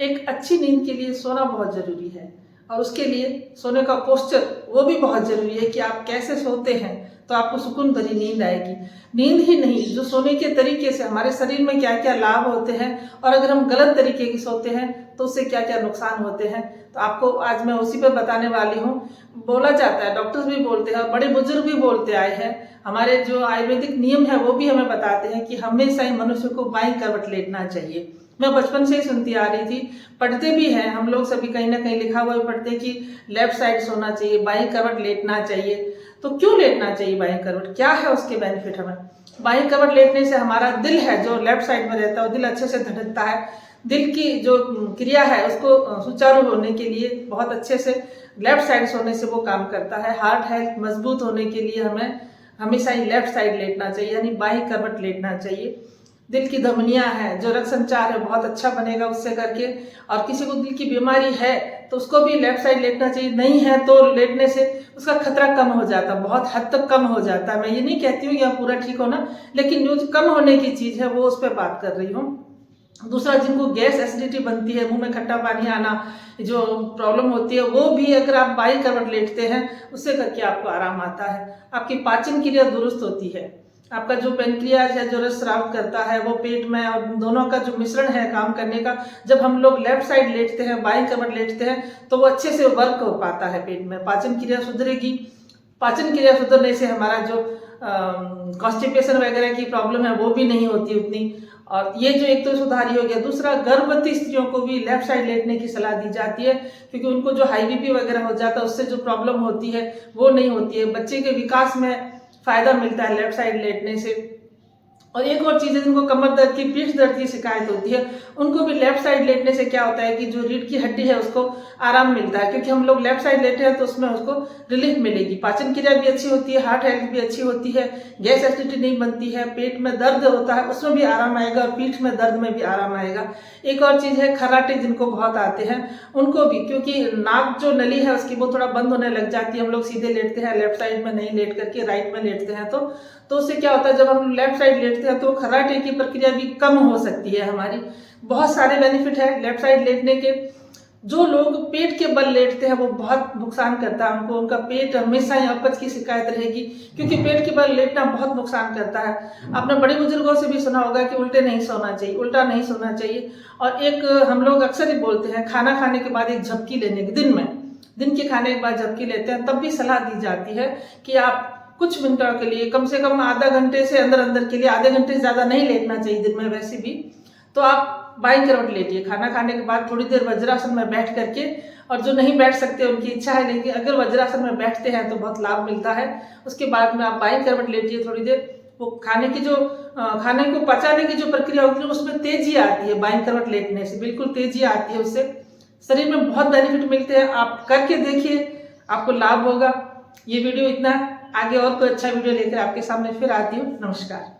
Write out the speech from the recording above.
एक अच्छी नींद के लिए सोना बहुत ज़रूरी है और उसके लिए सोने का पोस्चर वो भी बहुत ज़रूरी है कि आप कैसे सोते हैं तो आपको सुकून भरी नींद आएगी। नींद ही नहीं, जो सोने के तरीके से हमारे शरीर में क्या क्या लाभ होते हैं और अगर हम गलत तरीके की सोते हैं तो उससे क्या क्या नुकसान होते हैं, तो आपको आज मैं उसी पे बताने वाली हूँ। बोला जाता है, डॉक्टर्स भी बोलते हैं और बड़े बुजुर्ग भी बोलते आए हैं, हमारे जो आयुर्वेदिक नियम है वो भी हमें बताते हैं कि हमेशा ही मनुष्य को बाईं करवट लेटना चाहिए। मैं बचपन से ही सुनती आ रही थी, पढ़ते भी हैं हम लोग सभी, कहीं ना कहीं लिखा हुआ भी पढ़ते कि लेफ्ट साइड सोना चाहिए, बाईं करवट लेटना चाहिए। तो क्यों लेटना चाहिए बाईं करवट, क्या है उसके बेनिफिट हमें? बाईं करवट लेटने से हमारा दिल है जो लेफ्ट साइड में रहता है वो दिल अच्छे से धड़कता है, दिल की जो क्रिया है उसको सुचारू होने के लिए बहुत अच्छे से लेफ्ट साइड सोने से वो काम करता है। हार्ट हेल्थ मजबूत होने के लिए हमें हमेशा ही लेफ्ट साइड लेटना चाहिए, यानी बाईं करवट लेटना चाहिए। दिल की धमनियां हैं, जो रक्त संचार है बहुत अच्छा बनेगा उससे करके। और किसी को दिल की बीमारी है तो उसको भी लेफ्ट साइड लेटना चाहिए, नहीं है तो लेटने से उसका खतरा कम हो जाता है, बहुत हद तक कम हो जाता है। मैं ये नहीं कहती हूँ या पूरा ठीक होना, लेकिन जो कम होने की चीज़ है वो उस पर बात कर रही हूँ। दूसरा, जिनको गैस एसिडिटी बनती है, मुंह में खट्टा पानी आना, जो प्रॉब्लम होती है, वो भी अगर आप बाईं करवट लेटते हैं उससे करके आपको आराम आता है। आपकी पाचन क्रिया दुरुस्त होती है, आपका जो पेनक्रियाज है जो रस स्राव करता है वो पेट में, और दोनों का जो मिश्रण है काम करने का, जब हम लोग लेफ्ट साइड लेटते हैं, बाईं करवट लेटते हैं तो वो अच्छे से वर्क हो पाता है पेट में, पाचन क्रिया सुधरेगी। पाचन क्रिया सुधरने से हमारा जो कॉन्स्टिपेशन वगैरह की प्रॉब्लम है वो भी नहीं होती उतनी। और ये जो एक तो सुधार ही हो गया। दूसरा, गर्भवती स्त्रियों को भी लेफ्ट साइड लेटने की सलाह दी जाती है, क्योंकि उनको जो हाई बीपी वगैरह हो जाता है उससे जो प्रॉब्लम होती है वो नहीं होती है। बच्चे के विकास में फायदा मिलता है लेफ्ट साइड लेटने से। और एक और चीज़ है, जिनको कमर दर्द की, पीठ दर्द की शिकायत होती है, उनको भी लेफ्ट साइड लेटने से क्या होता है कि जो रीढ़ की हड्डी है उसको आराम मिलता है, क्योंकि हम लोग लेफ्ट साइड लेटे हैं तो उसमें उसको रिलीफ मिलेगी। पाचन क्रिया भी अच्छी होती है, हार्ट हेल्थ भी अच्छी होती है, गैस एसिडिटी नहीं बनती है, पेट में दर्द होता है उसमें भी आराम आएगा और पीठ में दर्द में भी आराम आएगा। एक और चीज़ है, खर्राटे जिनको बहुत आते हैं उनको भी, क्योंकि नाक जो नली है उसकी वो थोड़ा बंद होने लग जाती है, हम लोग सीधे लेटते हैं, लेफ्ट साइड में नहीं लेट करके राइट में लेटते हैं, तो उससे क्या होता है, जब हम लेफ्ट साइड लेटते हैं तो खर्राटे की प्रक्रिया भी कम हो सकती है हमारी। बहुत सारे बेनिफिट है लेफ्ट साइड लेटने के। जो लोग पेट के बल लेटते हैं वो बहुत नुकसान करता है उनको, उनका पेट हमेशा ही अपच की शिकायत रहेगी, क्योंकि पेट के बल लेटना बहुत नुकसान करता है। आपने बड़े बुजुर्गों से भी सुना होगा कि उल्टे नहीं सोना चाहिए, उल्टा नहीं सोना चाहिए। और एक हम लोग अक्सर ही बोलते हैं, खाना खाने के बाद एक झपकी लेने की, दिन के खाने के बाद झपकी लेते हैं, तब भी सलाह दी जाती है कि आप कुछ मिनटों के लिए, कम से कम आधा घंटे से अंदर के लिए, आधे घंटे से ज़्यादा नहीं लेटना चाहिए दिन में वैसे भी, तो आप बाईं करवट लेटिए खाना खाने के बाद थोड़ी देर वज्रासन में बैठ करके। और जो नहीं बैठ सकते उनकी इच्छा है, लेकिन अगर वज्रासन में बैठते हैं तो बहुत लाभ मिलता है। उसके बाद में आप बाईं करवट लेटिए थोड़ी देर, वो खाने की जो खाने को पचाने की जो प्रक्रिया होती है उसमें तेजी आती है, बाईं करवट लेटने से बिल्कुल तेजी आती है, उससे शरीर में बहुत बेनिफिट मिलते हैं। आप करके देखिए, आपको लाभ होगा। ये वीडियो इतना, आगे और कोई अच्छा वीडियो लेकर आपके सामने फिर आती हूँ। नमस्कार।